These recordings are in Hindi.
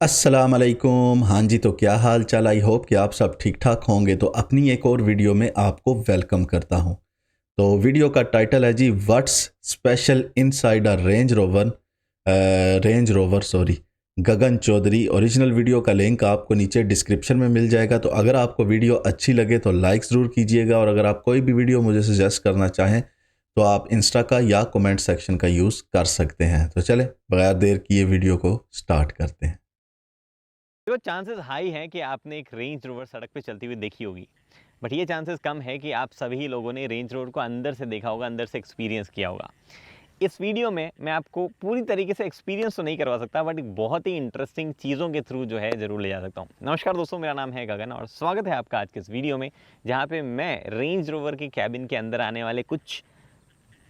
अस्सलाम वालेकुम। हाँ जी, तो क्या हाल चाल। आई होप कि आप सब ठीक ठाक होंगे। तो अपनी एक और वीडियो में आपको वेलकम करता हूँ। तो वीडियो का टाइटल है जी, what's special inside a range rover sorry Gagan Chaudhary. Original video का लिंक आपको नीचे डिस्क्रिप्शन में मिल जाएगा। तो अगर आपको वीडियो अच्छी लगे तो लाइक ज़रूर कीजिएगा, और अगर आप कोई भी वीडियो मुझे सजेस्ट करना चाहें तो आप इंस्टा का या कमेंट सेक्शन का यूज़ कर सकते हैं। तो चले बगैर देर किए वीडियो को स्टार्ट करते हैं। तो चांसेस हाई हैं कि आपने एक रेंज रोवर सड़क पे चलती हुई देखी होगी, बट ये चांसेस कम है कि आप सभी लोगों ने रेंज रोवर को अंदर से देखा होगा, अंदर से एक्सपीरियंस किया होगा। इस वीडियो में मैं आपको पूरी तरीके से एक्सपीरियंस तो नहीं करवा सकता, बट एक बहुत ही इंटरेस्टिंग चीज़ों के थ्रू जो है ज़रूर ले जा सकता हूँ। नमस्कार दोस्तों, मेरा नाम है गगन और स्वागत है आपका आज के इस वीडियो में, जहाँ पे मैं रेंज रोवर की कैबिन के अंदर आने वाले कुछ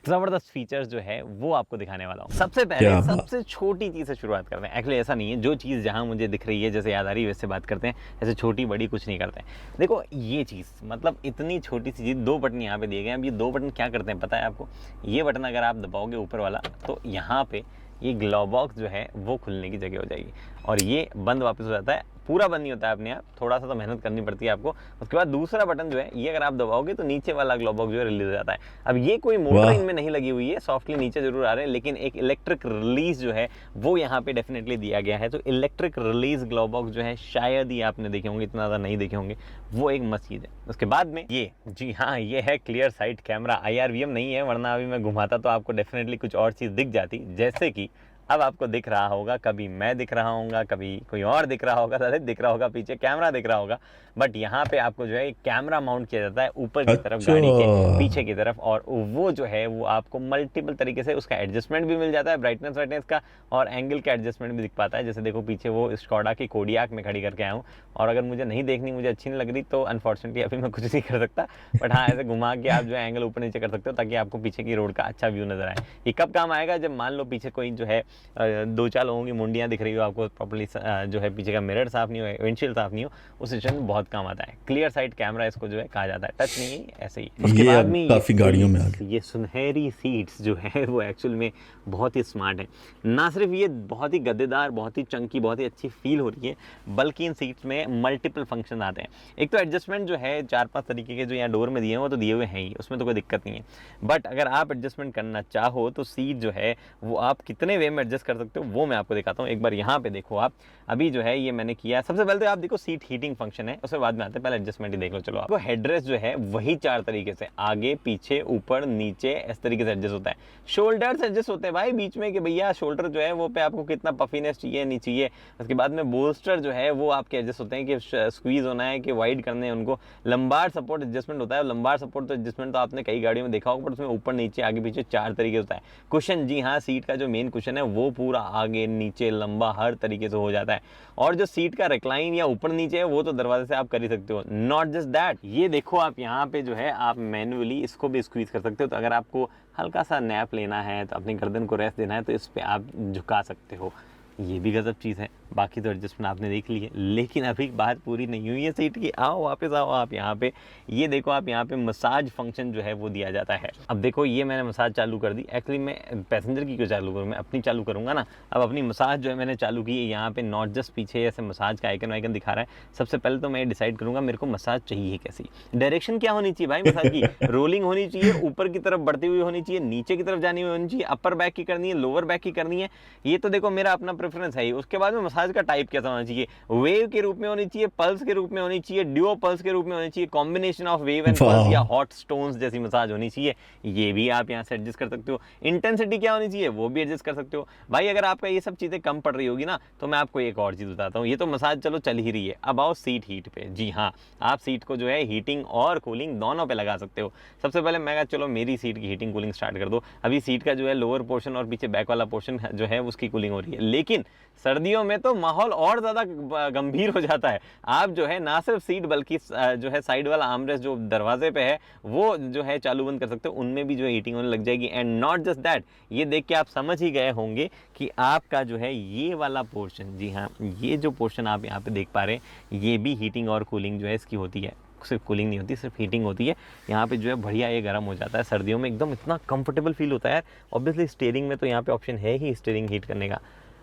ज़बरदस्त फीचर्स जो है वो आपको दिखाने वाला हूँ। सबसे पहले क्या बात। सबसे छोटी चीज़ से शुरुआत करते हैं। एक्चुअली ऐसा नहीं है, जो चीज़ जहाँ मुझे दिख रही है जैसे याद आ रही है वैसे बात करते हैं, ऐसे छोटी बड़ी कुछ नहीं करते हैं। देखो ये चीज़ मतलब इतनी छोटी सी चीज़, 2 बटन यहाँ पे दिए गए हैं। अब ये 2 बटन क्या करते हैं पता है आपको? ये बटन अगर आप दबाओगे ऊपर वाला, तो यहाँ पे ये ग्लव बॉक्स जो है वो खुलने की जगह हो जाएगी और ये बंद वापस हो जाता है। पूरा बंद नहीं होता है अपने आप, थोड़ा सा तो मेहनत करनी पड़ती है आपको। उसके बाद दूसरा बटन जो है, ये अगर आप दबाओगे तो नीचे वाला ग्लव बॉक्स जो है रिलीज हो जाता है। अब ये कोई मोटर वाह। इनमें नहीं लगी हुई है, सॉफ्टली नीचे जरूर आ रहे हैं, लेकिन एक इलेक्ट्रिक रिलीज जो है वो यहाँ पे डेफिनेटली दिया गया है। तो इलेक्ट्रिक रिलीज ग्लव बॉक्स जो है शायद ही आपने देखे होंगे, इतना ज़्यादा नहीं देखे होंगे, वो एक मस्त चीज़ है। उसके बाद में ये, जी हाँ, ये है क्लियर साइट कैमरा। IRVM नहीं है, वरना अभी मैं घुमाता तो आपको डेफिनेटली कुछ और चीज़ दिख जाती। जैसे कि अब आपको दिख रहा होगा, कभी मैं दिख रहा हूँ, कभी कोई और दिख रहा होगा, ललित दिख रहा होगा, पीछे कैमरा दिख रहा होगा। बट यहाँ पे आपको जो है एक कैमरा माउंट किया जाता है ऊपर की तरफ, अच्छा। गाड़ी के पीछे की तरफ, और वो जो है वो आपको मल्टीपल तरीके से उसका एडजस्टमेंट भी मिल जाता है, ब्राइटनेस वाइटनेस का, और एंगल का एडजस्टमेंट भी दिख पाता है। जैसे देखो पीछे वो स्कोडा की कोडियाक में खड़ी करके आया हूँ, और अगर मुझे नहीं देखनी, मुझे अच्छी नहीं लग रही, तो अनफॉर्चुनेटली अभी मैं कुछ नहीं कर सकता। बट हाँ, ऐसे घुमा के आप जो है एंगल ऊपर नीचे कर सकते हो, ताकि आपको पीछे की रोड का अच्छा व्यू नजर आए। ये कब काम आएगा? जब मान लो पीछे कोई जो है 2-4 लोगों की मुंडियाँ दिख रही हो, आपको प्रॉपर्ली जो है पीछे का मिरर साफ नहीं हो, विंडशील्ड साफ नहीं हो, उस सिचुएशन में बहुत काम आता है। क्लियर साइड कैमरा इसको जो है कहा जाता है, टच नहीं, ऐसे ही। उसके ये बाद अब में ये काफ़ी गाड़ियों में आ सीट्स, गया। ये सुनहरी सीट्स जो है वो एक्चुअल में बहुत ही स्मार्ट है। ना सिर्फ ये बहुत ही गद्देदार, बहुत ही चंकी, बहुत ही अच्छी फील हो रही है, बल्कि इन सीट्स में मल्टीपल फंक्शन आते हैं। एक तो एडजस्टमेंट जो है 4-5 तरीके के जो यहाँ डोर में दिए हैं वो तो दिए हुए हैं ही, उसमें तो कोई दिक्कत नहीं है। बट अगर आप एडजस्टमेंट करना चाहो तो सीट जो है वो आप कितने वे में एडजस्ट कर सकते हो वो मैं आपको दिखाता हूँ। एक बार यहाँ पे देखो आप, अभी जो है ये मैंने किया। सबसे पहले तो आप देखो सीट हीटिंग फंक्शन है, उसके बाद में आते हैं, पहले एडजस्टमेंट ही देख लो। चलो, आपको हेडरेस्ट जो है वही 4 तरीके से, आगे पीछे ऊपर नीचे, इस तरीके से एडजस्ट होता है। शोल्डर्स एडजस्ट होते हैं भाई बीच में, कि भैया शोल्डर जो है वो पे आपको कितना पफीनेस चाहिए नहीं चाहिए। उसके बाद में बोल्स्टर जो है वो आपके एडजस्ट होते हैं कि स्क्वीज होना है कि वाइड करने हैं उनको। लंबार सपोर्ट एडजस्टमेंट होता है। लंबार सपोर्ट तो एडजस्टमेंट तो आपने कई गाड़ियों में देखा होगा, बट उसमें ऊपर नीचे आगे पीछे 4 तरीके होता है। कुशन, जी हाँ, सीट का जो मेन कुशन है वो पूरा आगे नीचे लंबा हर तरीके से हो जाता है। और जो सीट का रिक्लाइन या ऊपर नीचे है वो तो दरवाजे से आप कर ही सकते हो। नॉट जस्ट दैट, ये देखो आप यहाँ पे जो है आप मैन्युअली इसको भी स्क्वीज कर सकते हो। तो अगर आपको हल्का सा नैप लेना है, तो अपनी गर्दन को रेस्ट देना है, तो इस पे आप झुका सकते हो। ये भी गजब चीज़ है। बाकी तो एडजस्टमेंट आपने देख ली है, लेकिन अभी बात पूरी नहीं हुई है सीट की। आओ वापस आओ आप यहाँ पे, ये देखो आप यहाँ पे मसाज फंक्शन जो है वो दिया जाता है। अब देखो ये मैंने मसाज चालू कर दी। एक्चुअली मैं पैसेंजर की क्यों चालू करूँ, मैं अपनी चालू करूँगा ना। अब अपनी मसाज जो है मैंने चालू की है। यहाँ पे नॉट जस्ट पीछे ऐसे मसाज का आइकन वाइकन दिखा रहा है। सबसे पहले तो मैं डिसाइड करूँगा मेरे को मसाज चाहिए कैसी, डायरेक्शन क्या होनी चाहिए भाई मसाज की। रोलिंग होनी चाहिए, ऊपर की तरफ बढ़ती हुई होनी चाहिए, नीचे की तरफ जानी हुई होनी चाहिए, अपर बैक की करनी है, लोअर बैक की करनी है। ये तो देखो मेरा अपना प्रेफरेंस है। उसके बाद में मसाज का टाइप कैसा होना चाहिए, वेव के रूप में होनी चाहिए, पल्स के रूप में होनी चाहिए, ड्यूओ पल्स के रूप में होनी चाहिए, combination of wave and pulse, या वाह। हॉट स्टोन्स जैसी मसाज होनी चाहिए। ये भी आप यहाँ से एडजस्ट कर सकते हो। इंटेंसिटी क्या होनी चाहिए वो भी एडजस्ट कर सकते हो भाई। अगर आपका ये सब चीज़ें कम पड़ रही होगी ना, तो मैं आपको एक और चीज़ बताता हूँ। ये तो मसाज चलो चल ही रही है, अब आओ सीट हीट पे। जी हाँ, आप सीट को जो है हीटिंग और कूलिंग दोनों पे लगा सकते हो। सबसे पहले मैं चलो मेरी सीट की हीटिंग कूलिंग स्टार्ट कर दो। अभी सीट का जो है लोअर पोर्शन और पीछे बैक वाला पोर्शन जो है उसकी कूलिंग हो रही है, लेकिन सर्दियों में तो माहौल और ज़्यादा गंभीर हो जाता है। आप जो है ना सिर्फ सीट, बल्कि जो है साइड वाला आर्मरेस्ट जो दरवाजे पे है वो जो है चालू बंद कर सकते हो, उनमें भी जो है हीटिंग होने लग जाएगी। एंड नॉट जस्ट दैट, ये देख के आप समझ ही गए होंगे कि आपका जो है ये वाला पोर्शन, जी हाँ, ये जो पोर्शन आप यहाँ पे देख पा रहे हैं, ये भी हीटिंग और कूलिंग जो है इसकी होती है। सिर्फ कूलिंग नहीं होती, सिर्फ हीटिंग होती है। यहाँ पे जो है बढ़िया ये गर्म हो जाता है सर्दियों में, एकदम इतना कंफर्टेबल फील होता है यार। ऑब्वियसली स्टीयरिंग में तो यहाँ पे ऑप्शन है ही स्टीयरिंग हीट करने का,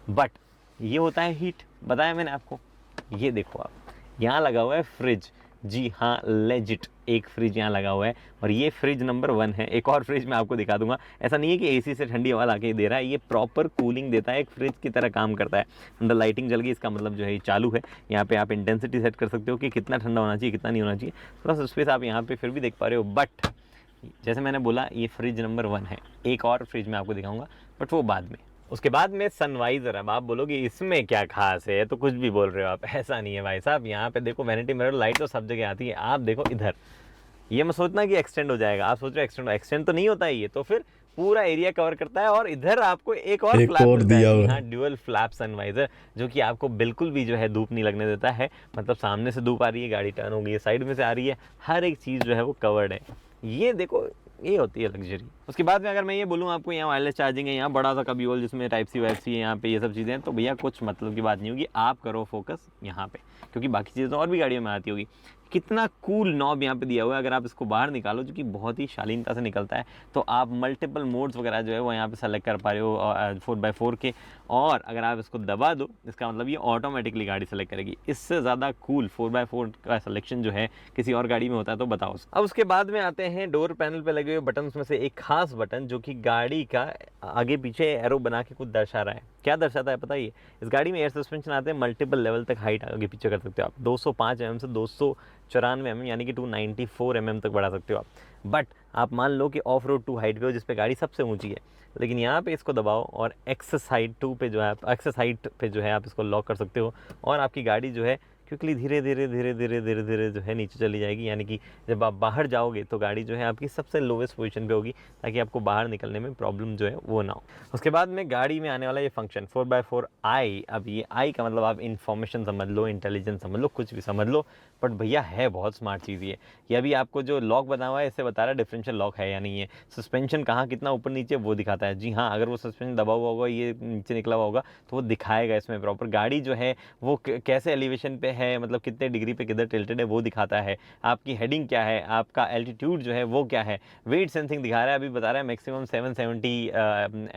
बट ये होता है हीट, बताया मैंने आपको। ये देखो आप, यहाँ लगा हुआ है फ्रिज, जी हाँ लेजिट एक फ्रिज यहाँ लगा हुआ है, और ये फ्रिज नंबर 1 है। एक और फ्रिज मैं आपको दिखा दूंगा। ऐसा नहीं है कि एसी से ठंडी हवा ला के दे रहा है, ये प्रॉपर कूलिंग देता है, एक फ्रिज की तरह काम करता है। अंदर लाइटिंग जल गई, इसका मतलब जो है ये चालू है। यहाँ पे आप इंटेंसिटी सेट कर सकते हो कि कितना ठंडा होना चाहिए, कितना नहीं होना चाहिए। थोड़ा सा स्पेस आप यहाँ पे फिर भी देख पा रहे हो, बट जैसे मैंने बोला ये फ्रिज नंबर 1 है। एक और फ्रिज मैं आपको दिखाऊंगा, बट वो बाद में। उसके बाद में सनवाइजर। अब आप बोलोगे इसमें क्या खास है, तो कुछ भी बोल रहे हो आप। ऐसा नहीं है भाई साहब, यहाँ पे देखो वैनिटी मिरर, लाइट तो सब जगह आती है। आप देखो इधर, ये मत सोचना कि एक्सटेंड हो जाएगा। आप सोच रहे हो एक्सटेंड तो नहीं होता है, ये तो फिर पूरा एरिया कवर करता है। और इधर आपको एक और एक फ्लैप और मिलता दिया है, हुआ जी है। हाँ ड्यूअल फ्लैप सनवाइजर, जो कि आपको बिल्कुल भी जो है धूप नहीं लगने देता है। मतलब सामने से धूप आ रही है, गाड़ी टर्न हो गई है, साइड में से आ रही है, हर एक चीज़ जो है वो कवर्ड है। ये देखो, ये होती है लग्जरी। उसके बाद में अगर मैं ये बोलूँ आपको, यहाँ वायरलेस चार्जिंग है, यहाँ बड़ा सा कभी जिसमें टाइप सी वाइप सी है, यहाँ पे ये सब चीज़ें हैं, तो भैया कुछ मतलब की बात नहीं होगी। आप करो फोकस यहाँ पे, क्योंकि बाकी चीज़ें तो और भी गाड़ियों में आती होगी। कितना कूल नॉब यहाँ पे दिया हुआ है। अगर आप इसको बाहर निकालो, जो कि बहुत ही शालीनता से निकलता है, तो आप मल्टीपल मोड्स वगैरह जो है वो यहाँ पे सेलेक्ट कर पा रहे हो 4x4 के। और अगर आप इसको दबा दो, इसका मतलब ये ऑटोमेटिकली गाड़ी सेलेक्ट करेगी। इससे ज़्यादा कूल 4x4 का सिलेक्शन जो है किसी और गाड़ी में होता है तो बताओ। अब उसके बाद में आते हैं डोर पैनल पे लगे हुए बटन में से एक खास बटन, जो कि गाड़ी का आगे पीछे एरो बना के कुछ दर्शा रहा है। क्या दर्शाता है पता है? इस गाड़ी में एयर सस्पेंशन आते हैं, मल्टीपल लेवल तक हाइट आगे पीछे कर सकते हो आप। 205 mm से 294 mm यानी कि 294 mm तक बढ़ा सकते हो आप। बट आप मान लो कि ऑफ रोड 2 हाइट पे हो, जिस पे गाड़ी सबसे ऊंची है, लेकिन यहाँ पे इसको दबाओ और एक्सेस हाइट 2 पे जो है, एक्सेस हाइट पे जो है आप इसको लॉक कर सकते हो, और आपकी गाड़ी जो है क्विकली धीरे धीरे धीरे धीरे धीरे धीरे जो है नीचे चली जाएगी। यानी कि जब आप बाहर जाओगे तो गाड़ी जो है आपकी सबसे लोवेस्ट पोजीशन पे होगी, ताकि आपको बाहर निकलने में प्रॉब्लम जो है वो ना हो। उसके बाद में गाड़ी में आने वाला ये फंक्शन 4x4 आई। अब ये आई का मतलब आप इन्फॉर्मेशन समझ लो, इंटेलिजेंस समझ लो, कुछ भी समझ लो, बट भैया है बहुत स्मार्ट चीज़ ये अभी आपको जो लॉक बना हुआ है इससे बता रहा है डिफरेंशियल लॉक है या नहीं है। सस्पेंशन कहाँ कितना ऊपर नीचे वो दिखाता है। जी हाँ, अगर वो सस्पेंशन दबा हुआ होगा, ये नीचे निकला हुआ होगा, तो वो दिखाएगा इसमें प्रॉपर। गाड़ी जो है वो कैसे एलिवेशन पे है, मतलब कितने डिग्री पे किधर टिल्टेड है वो दिखाता है। आपकी हेडिंग क्या है, आपका एल्टीट्यूड जो है वो क्या है, वेट सेंसिंग दिखा रहा है। अभी बता रहा है मैक्सिमम 770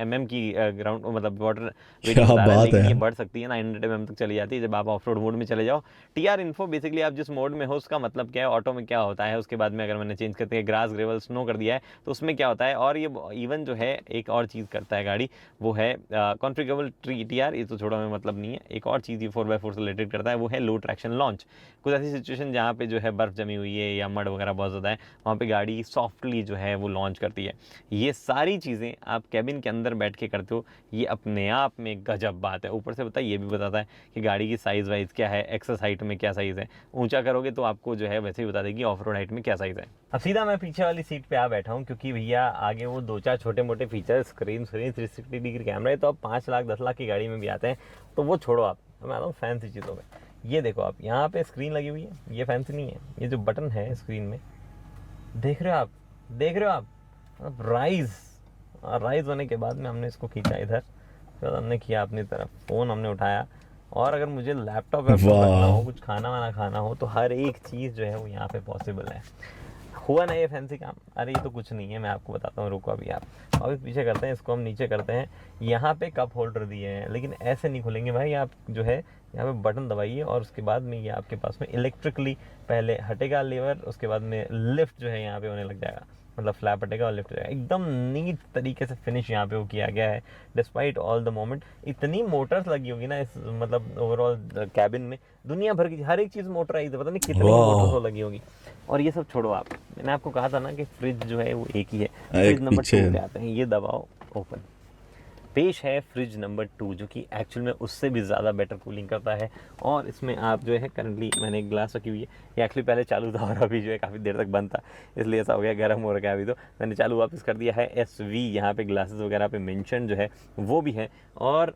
mm की ग्राउंड मतलब वाटर वेटिंग क्या बता रहा है, बात लेकिन है ये यार। बढ़ सकती है, 900 mm तक चली जाती है जब आप ऑफ रोड मोड में चले जाओ। टीआर इन्फो बेसिकली आप जिस मोड में हो उसका मतलब क्या है, ऑटो में क्या होता है। उसके बाद में अगर मैंने चेंज करके ग्रास, ग्रेवल, स्नो कर दिया है तो उसमें क्या होता है। और ये इवन जो है एक और चीज़ करता है गाड़ी, वो है कॉन्फ़िगरेबल टीआर। ये तो छोड़ा में मतलब नहीं है। एक और चीज़ ये 4x4 से रिलेटेड करता है, वो है लो ट्रैक्शन लॉन्च। कुछ ऐसी सिचुएशन जहाँ पे जो है बर्फ़ जमी हुई है या मड वगैरह बहुत ज़्यादा है, वहाँ पे गाड़ी सॉफ्टली जो है वो लॉन्च करती है। ये सारी चीज़ें आप कैबिन के अंदर बैठ के करते हो, ये अपने आप में गजब बात है। ऊपर से पता है ये भी बताता है कि गाड़ी की साइज़ वाइज क्या है, एक्सेस हाइट में क्या साइज़ है। ऊंचा करोगे तो आपको जो है वैसे ही बता देगी ऑफ रोड हाइट में क्या साइज़ है। अब सीधा मैं पीछे वाली सीट पे आ बैठा हूँ, क्योंकि भैया आगे वो 2-4 छोटे मोटे फीचर, स्क्रीन 360 डिग्री कैमरा है, तो अब 5 लाख 10 लाख की गाड़ी में भी आते हैं, तो वो छोड़ो आप। मैं आ रहा हूँ फैंसी चीज़ों में। ये देखो आप, यहाँ पे स्क्रीन लगी हुई है, ये फैंसी नहीं है। ये जो बटन है स्क्रीन में, देख रहे हो आप, देख रहे हो आप, राइज होने के बाद में हमने इसको खींचा इधर, फिर हमने किया अपनी तरफ, फ़ोन हमने उठाया, और अगर मुझे लैपटॉप करना हो, कुछ खाना वाना खाना हो, तो हर एक चीज़ जो है वो यहाँ पे पॉसिबल है। हुआ ना ये फैंसी काम? अरे ये तो कुछ नहीं है, मैं आपको बताता हूँ, रुको अभी आप अभी पीछे करते हैं, इसको हम नीचे करते हैं। यहाँ पे कप होल्डर दिए हैं, लेकिन ऐसे नहीं खुलेंगे भाई। आप जो है यहाँ पे बटन दबाइए, और उसके बाद में ये आपके पास में इलेक्ट्रिकली पहले हटेगा लीवर, उसके बाद में लिफ्ट जो है यहाँ पे होने लग जाएगा, मतलब फ्लैप हटेगा और लिफ्ट हो जाएगा। एकदम नीट तरीके से फिनिश यहाँ पे वो किया गया है, डिस्पाइट ऑल द मोमेंट। इतनी मोटर्स लगी होगी ना इस मतलब ओवरऑल कैबिन में, दुनिया भर की हर एक चीज़ मोटराइज है, पता नहीं कितनी मोटर्स वो लगी होगी। और ये सब छोड़ो आप, मैंने आपको कहा था ना कि फ्रिज जो है वो एक ही है। फ्रिज नंबर 2 पे आते हैं, ये दबाओ, ओपन। पेश है फ्रिज नंबर 2, जो कि एक्चुअल में उससे भी ज़्यादा बेटर कूलिंग करता है। और इसमें आप जो है करंटली मैंने एक ग्लास रखी हुई है, ये एक्चुअली पहले चालू था और अभी जो है काफ़ी देर तक बंद था, इसलिए ऐसा हो गया, गर्म हो रखा है अभी। तो मैंने चालू वापस कर दिया है। SV यहाँ पे ग्लासेस वगैरह पे मेंशन जो है वो भी है। और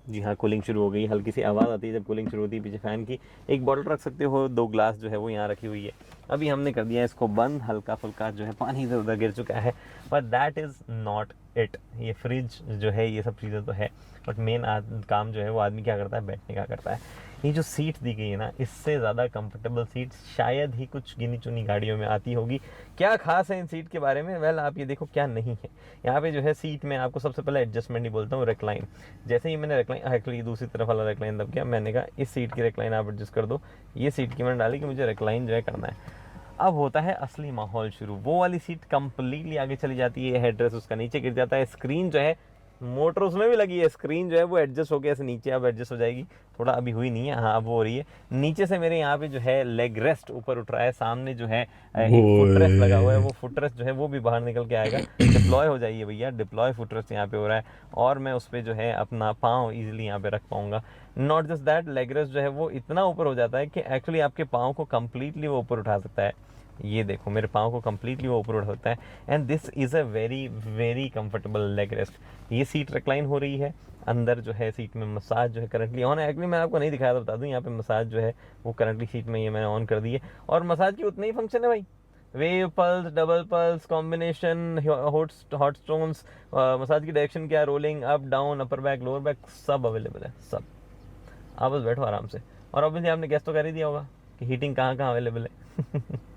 जी हाँ, कूलिंग शुरू हो गई। हल्की सी आवाज़ आती है जब कूलिंग शुरू होती है पीछे फ़ैन की। एक बॉटल रख सकते हो, 2 ग्लास जो है वो यहाँ रखी हुई है। अभी हमने कर दिया इसको बंद, हल्का फुल्का जो है पानी इधर उधर गिर चुका है, but that is not it. ये फ्रिज जो है ये सब चीज़ें तो है, बट मेन काम जो है वो आदमी क्या करता है, बैठने का करता है। ये जो सीट दी गई है ना, इससे ज़्यादा कंफर्टेबल सीट शायद ही कुछ गिनी चुनी गाड़ियों में आती होगी। क्या खास है इन सीट के बारे में, वेल आप ये देखो क्या नहीं है यहाँ पे जो है सीट में। आपको सबसे पहले एडजस्टमेंट ही बोलता हूँ, रेक्लाइन। जैसे ही मैंने रेक्लाइन, एक्चुअली दूसरी तरफ वाला रेक्लाइन दब गया, मैंने कहा इस सीट की रेक्लाइन आप एडजस्ट कर दो। ये सीट की मैंने डाली कि मुझे रेक्लाइन जो है करना है। अब होता है असली माहौल शुरू। वो वाली सीट कंप्लीटली आगे चली जाती है, हेडरेस्ट उसका नीचे गिर जाता है, स्क्रीन जो है मोटर उसमें भी लगी है, स्क्रीन जो है वो एडजस्ट हो गया ऐसे नीचे, अब एडजस्ट हो जाएगी। थोड़ा अभी हुई नहीं है, हाँ अब वो हो रही है। नीचे से मेरे यहाँ पे जो है लेग रेस्ट ऊपर उठ रहा है, सामने जो है एक फुट रेस्ट लगा हुआ है, वो फुट रेस्ट जो है वो भी बाहर निकल के आएगा। डिप्लॉय हो जाइए भैया, डिप्लॉय फुट रेस्ट यहाँ पे हो रहा है, और मैं उस पर जो है अपना पाँव ईजिली यहाँ पे रख पाऊंगा। Not just that, leg rest जो है वो इतना ऊपर हो जाता है कि एक्चुअली आपके पाँव को कम्प्लीटली वो ऊपर उठा सकता है। ये देखो मेरे पाँव को कम्प्लीटली वो ऊपर उठाता है, and this is a very very comfortable leg rest. ये सीट रिक्लाइन हो रही है, अंदर जो है सीट में मसाज जो है करंटली ऑन है। एक्चुअली मैंने आपको नहीं दिखाया, तो बता दूं यहाँ पे मसाज जो है वो करंटली सीट में ये मैंने ऑन कर दी है, और मसाज की उतने ही फंक्शन है भाई, wave pulse, double pulse, combination, hot stones, massage की डायरेक्शन क्या, rolling up down, upper back lower back, सब अवेलेबल है सब। आप बस बैठो आराम से, और ऑब्वियसली आपने गैस तो कर ही दिया होगा कि हीटिंग कहाँ कहाँ अवेलेबल है।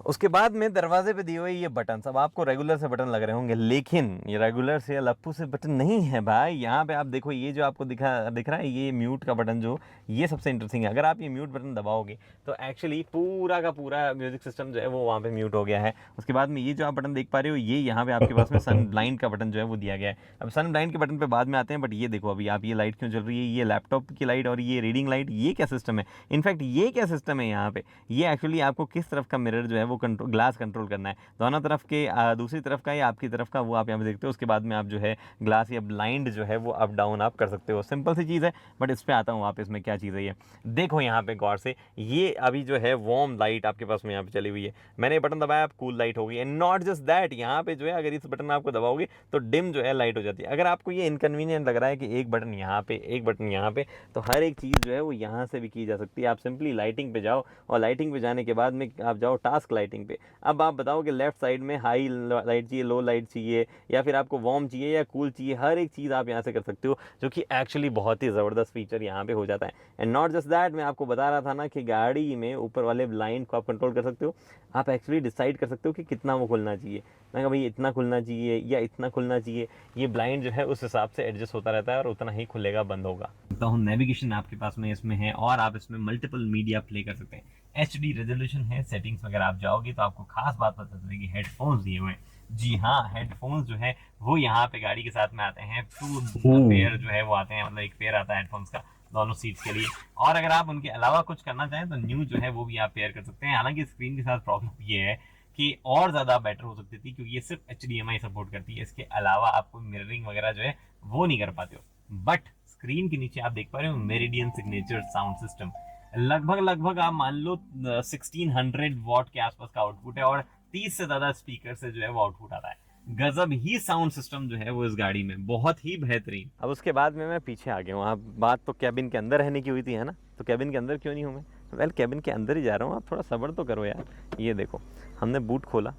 उसके बाद में दरवाजे पे दिए हुए ये बटन सब आपको रेगुलर से बटन लग रहे होंगे, लेकिन ये रेगुलर से या लप्पू से बटन नहीं है भाई। यहाँ पे आप देखो, ये जो आपको दिख रहा है ये म्यूट का बटन, जो ये सबसे इंटरेस्टिंग है। अगर आप ये म्यूट बटन दबाओगे तो एक्चुअली पूरा का पूरा म्यूजिक सिस्टम जो है वो वहाँ पे म्यूट हो गया है। उसके बाद में ये जो आप बटन देख पा रहे हो, ये यहाँ पे आपके पास में सन ब्लाइंड का बटन जो है वो दिया गया है। अब सन ब्लाइंड के बटन पे बाद में आते हैं, बट ये देखो अभी आप, ये लाइट क्यों चल रही है, ये लैपटॉप की लाइट और ये रीडिंग लाइट, ये क्या सिस्टम है। इनफैक्ट ये क्या सिस्टम है यहाँ पे, ये एक्चुअली आपको किस तरफ का मिरर जो है वो ग्लास कंट्रोल करना है, दोनों तरफ के, दूसरी तरफ का या आपकी तरफ का, वो आप यहाँ पे देखते हो। उसके बाद में आप जो है ग्लास या ब्लाइंड जो है वो अप डाउन आप कर सकते हो। सिंपल सी चीज़ है, बट इस पे आता हूँ वापस में क्या चीज़ है ये। देखो यहाँ पे गौर से, ये अभी जो है वार्म लाइट आपके पास में यहाँ पे चली हुई है, मैंने बटन दबाया आप कूल लाइट हो गई। एंड नॉट जस्ट दैट, यहाँ पे जो है अगर इस बटन आपको दबाओगे तो डिम जो है लाइट हो जाती है। अगर आपको ये इनकन्वीनियंट लग रहा है कि एक बटन यहाँ पे एक बटन यहाँ पे, तो हर एक चीज़ जो है वो यहाँ से भी की जा सकती है। आप सिंपली लाइटिंग पे जाओ, और लाइटिंग पे जाने के बाद में आप जाओ टास्क लाइटिंग पे। अब आप बताओ कि लेफ्ट साइड में हाई लाइट चाहिए, लो लाइट चाहिए, या फिर आपको वार्म चाहिए या कूल चाहिए, हर एक चीज़ आप यहाँ से कर सकते हो, जो कि एक्चुअली बहुत ही ज़बरदस्त फीचर यहाँ पे हो जाता है। एंड नॉट जस्ट दैट, मैं आपको बता रहा था ना कि गाड़ी में ऊपर वाले ब्लाइंड को आप कंट्रोल कर सकते हो। आप एक्चुअली डिसाइड कर सकते हो कि कितना वो खुलना चाहिए। मैं कहा भाई इतना खुलना चाहिए या इतना खुलना चाहिए, ये ब्लाइंड जो है उस हिसाब से एडजस्ट होता रहता है, और उतना ही खुलेगा बंद होगा। तो नेविगेशन आपके पास में इसमें है, और आप इसमें मल्टीपल मीडिया प्ले कर सकते हैं। HD रेजोल्यूशन है। सेटिंग्स वगैरह आप जाओगे तो आपको खास बात पता चलेगी, हेडफोन्स दिए हुए हैं। जी हाँ, हेडफोन्स जो है वो यहाँ पे गाड़ी के साथ में आते हैं, 2 पेयर जो है वो आते हैं, मतलब एक पेयर आता है हेडफोन्स का दोनों सीट्स के लिए। और अगर आप उनके अलावा कुछ करना चाहें तो न्यू जो है वो भी आप पेयर कर सकते हैं। हालांकि स्क्रीन के साथ प्रॉब्लम ये है कि और ज़्यादा बेटर हो सकती थी, क्योंकि ये सिर्फ HDMI सपोर्ट करती है, इसके अलावा आपको मिररिंग वगैरह जो है वो नहीं कर पाते हो। बट स्क्रीन के नीचे आप देख पा रहे हो मेरिडियन सिग्नेचर साउंड सिस्टम, लगभग आप मान लो 1600 वॉट के आसपास का आउटपुट है, और 30 से ज़्यादा स्पीकर से जो है वो आउटपुट आता है। गजब ही साउंड सिस्टम जो है वो इस गाड़ी में, बहुत ही बेहतरीन। अब उसके बाद में मैं पीछे आ गया हूँ। आप बात तो कैबिन के अंदर रहने की हुई थी, है ना, तो कैबिन के अंदर क्यों नहीं हूँ मैं? वेल कैबिन के अंदर ही जा रहा हूँ, आप थोड़ा सब्र तो करो यार। ये देखो हमने बूट खोला,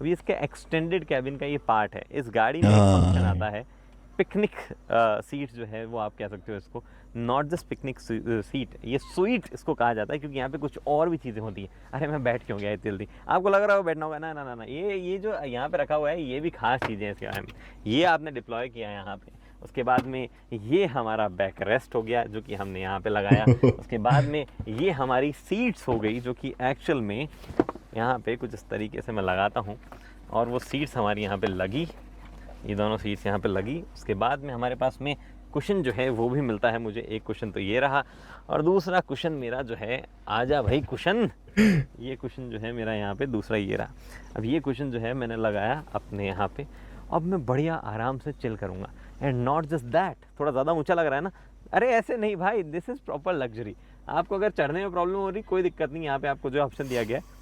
अभी इसके एक्सटेंडेड कैबिन का ये पार्ट है। इस गाड़ी में एक फंक्शन आता है, पिकनिक सीट जो है वो आप कह सकते हो इसको, नॉट जस्ट पिकनिक सीट, ये स्वीट इसको कहा जाता है, क्योंकि यहाँ पे कुछ और भी चीज़ें होती हैं। अरे मैं बैठ क्यों गया इतनी जल्दी, आपको लग रहा हो बैठना होगा, ना ना ना ना, ये जो यहाँ पे रखा हुआ है ये भी खास चीज़ें हैं इसके बारे में। ये आपने डिप्लॉय किया है यहाँ पे। उसके बाद में ये हमारा बैक रेस्ट हो गया, जो कि हमने यहाँ पे लगाया। उसके बाद में ये हमारी सीट्स हो गई, जो कि एक्चुअल में यहाँ पे कुछ इस तरीके से मैं लगाता हूँ, और वो सीट्स हमारी यहाँ पे लगी, ये दोनों सीट्स यहाँ पे लगी। उसके बाद में हमारे पास में कुशन जो है वो भी मिलता है मुझे। एक कुशन तो ये रहा, और दूसरा कुशन मेरा जो है, आजा भाई कुशन, ये कुशन जो है मेरा यहाँ पे दूसरा ये रहा। अब ये कुशन जो है मैंने लगाया अपने यहाँ पे, अब मैं बढ़िया आराम से चिल करूँगा। एंड नॉट जस्ट दैट, थोड़ा ज़्यादा ऊँचा लग रहा है ना, अरे ऐसे नहीं भाई, दिस इज़ प्रॉपर लग्जरी। आपको अगर चढ़ने में प्रॉब्लम हो रही, कोई दिक्कत नहीं, यहाँ पे आपको जो ऑप्शन दिया गया है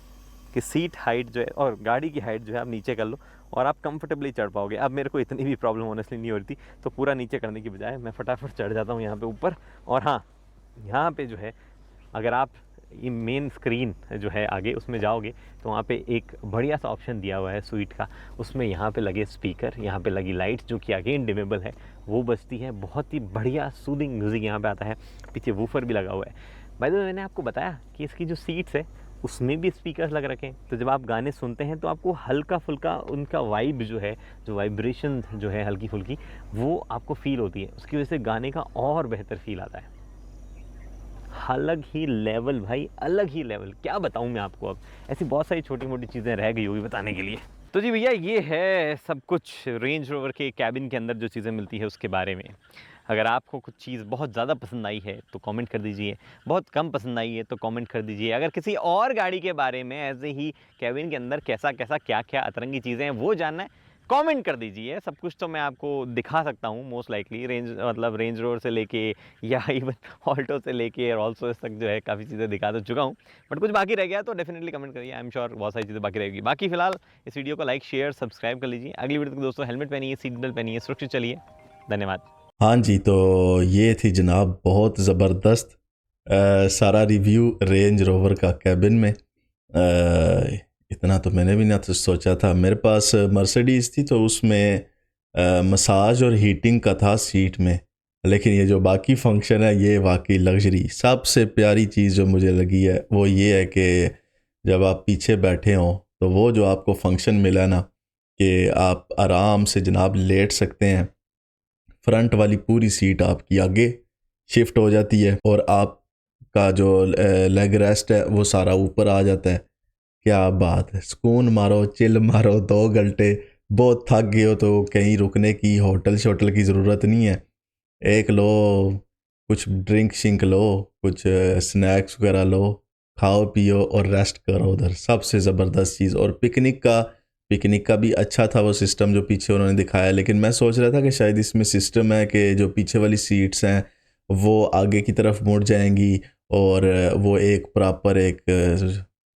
कि सीट हाइट जो है और गाड़ी की हाइट जो है आप नीचे कर लो, और आप कंफर्टेबली चढ़ पाओगे। अब मेरे को इतनी भी प्रॉब्लम ऑनेस्टली नहीं हो रही थी, तो पूरा नीचे करने की बजाय मैं फटाफट चढ़ जाता हूँ यहाँ पे ऊपर। और हाँ, यहाँ पे जो है अगर आप ये मेन स्क्रीन जो है आगे उसमें जाओगे तो वहाँ पे एक बढ़िया सा ऑप्शन दिया हुआ है स्वीट का, उसमें यहाँ पे लगे स्पीकर, यहाँ पे लगी लाइट जो कि अगेन डिमेबल है, वो बजती है, बहुत ही बढ़िया सूदिंग म्यूज़िक यहाँ पे आता है, पीछे वूफर भी लगा हुआ है। बाय द वे मैंने आपको बताया कि इसकी जो सीट्स है उसमें भी स्पीकर्स लग रखे हैं, तो जब आप गाने सुनते हैं तो आपको हल्का फुल्का उनका वाइब जो है, जो वाइब्रेशन जो है हल्की फुल्की, वो आपको फील होती है, उसकी वजह से गाने का और बेहतर फील आता है। अलग ही लेवल भाई, अलग ही लेवल, क्या बताऊं मैं आपको। अब ऐसी बहुत सारी छोटी मोटी चीज़ें रह गई होगी बताने के लिए। तो जी भैया, ये है सब कुछ रेंज रोवर के कैबिन के अंदर जो चीज़ें मिलती है उसके बारे में। अगर आपको कुछ चीज़ बहुत ज़्यादा पसंद आई है तो कमेंट कर दीजिए, बहुत कम पसंद आई है तो कमेंट कर दीजिए। अगर किसी और गाड़ी के बारे में ऐसे ही कैबिन के अंदर कैसा कैसा क्या क्या अतरंगी चीज़ें हैं वो जानना है, कमेंट कर दीजिए। सब कुछ तो मैं आपको दिखा सकता हूँ मोस्ट लाइकली, रेंज रोवर से लेके या इवन ऑल्टो से लेके और ऑल्सो तक जो है काफ़ी चीज़ें दिखा तो चुका हूँ, बट कुछ बाकी रह गया तो डेफिनेटली कमेंट करिए। आई एम श्योर बहुत सारी चीज़ें बाकी रहेगी। बाकी फिलहाल इस वीडियो को लाइक शेयर सब्सक्राइब कर लीजिए। अगली वीडियो तक दोस्तों हेलमेट पहनिए, सीट बेल्ट पहनिए, सुरक्षित चलिए। धन्यवाद। हाँ जी, तो ये थी जनाब बहुत ज़बरदस्त सारा रिव्यू रेंज रोवर का कैबिन में। इतना तो मैंने भी ना तो सोचा था। मेरे पास मर्सिडीज़ थी तो उसमें मसाज और हीटिंग का था सीट में, लेकिन ये जो बाकी फंक्शन है ये वाकई लग्जरी। सबसे प्यारी चीज़ जो मुझे लगी है वो ये है कि जब आप पीछे बैठे हों तो वो जो आपको फंक्शन मिला ना कि आप आराम से जनाब लेट सकते हैं, फ्रंट वाली पूरी सीट आपकी आगे शिफ्ट हो जाती है और आपका जो लेग रेस्ट है वो सारा ऊपर आ जाता है। क्या बात है, सुकून मारो, चिल मारो 2 घंटे। बहुत थक गए हो तो कहीं रुकने की, होटल शोटल की ज़रूरत नहीं है। एक लो, कुछ ड्रिंक शिंक लो, कुछ स्नैक्स वगैरह लो, खाओ पियो और रेस्ट करो उधर। सबसे ज़बरदस्त चीज़। और पिकनिक का भी अच्छा था वो सिस्टम जो पीछे उन्होंने दिखाया, लेकिन मैं सोच रहा था कि शायद इसमें सिस्टम है कि जो पीछे वाली सीट्स हैं वो आगे की तरफ मुड़ जाएंगी और वो एक प्रॉपर एक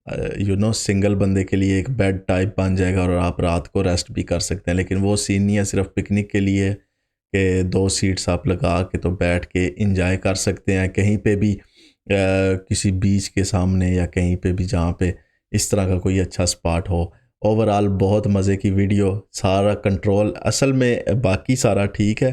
सिंगल बंदे के लिए एक बेड टाइप बन जाएगा और आप रात को रेस्ट भी कर सकते हैं। लेकिन वो सीन नहीं है, सिर्फ पिकनिक के लिए कि 2 सीट्स आप लगा के तो बैठ के इंजॉय कर सकते हैं कहीं पे भी, किसी बीच के सामने या कहीं पे भी जहाँ पे इस तरह का कोई अच्छा स्पॉट हो। ओवरऑल बहुत मज़े की वीडियो, सारा कंट्रोल असल में बाकी सारा ठीक है।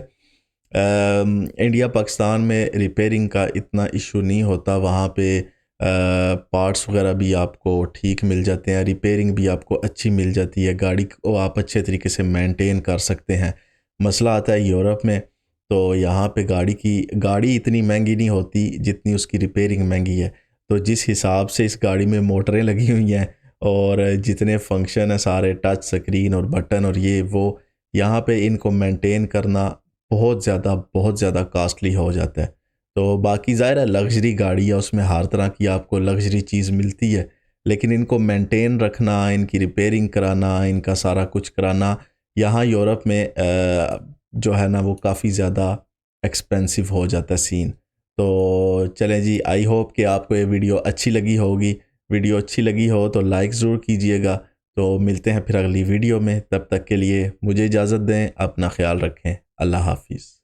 इंडिया पाकिस्तान में रिपेयरिंग का इतना इशू नहीं होता, वहाँ पे पार्ट्स वगैरह भी आपको ठीक मिल जाते हैं, रिपेयरिंग भी आपको अच्छी मिल जाती है, गाड़ी को आप अच्छे तरीके से मेंटेन कर सकते हैं। मसला आता है यूरोप में, तो यहाँ पे गाड़ी इतनी महंगी नहीं होती जितनी उसकी रिपेयरिंग महंगी है। तो जिस हिसाब से इस गाड़ी में मोटरें लगी हुई हैं और जितने फंक्शन है सारे टच स्क्रीन और बटन और ये वो, यहाँ पे इनको मेंटेन करना बहुत ज़्यादा कॉस्टली हो जाता है। तो बाकी ज़ाहिर है लग्जरी गाड़ी है, उसमें हर तरह की आपको लग्जरी चीज़ मिलती है, लेकिन इनको मेंटेन रखना, इनकी रिपेयरिंग कराना, इनका सारा कुछ कराना यहाँ यूरोप में जो है ना वो काफ़ी ज़्यादा एक्सपेंसिव हो जाता है सीन। तो चलें जी, आई होप कि आपको ये वीडियो अच्छी लगी होगी। वीडियो अच्छी लगी हो तो लाइक ज़रूर कीजिएगा। तो मिलते हैं फिर अगली वीडियो में, तब तक के लिए मुझे इजाज़त दें, अपना ख्याल रखें। अल्लाह हाफिज़।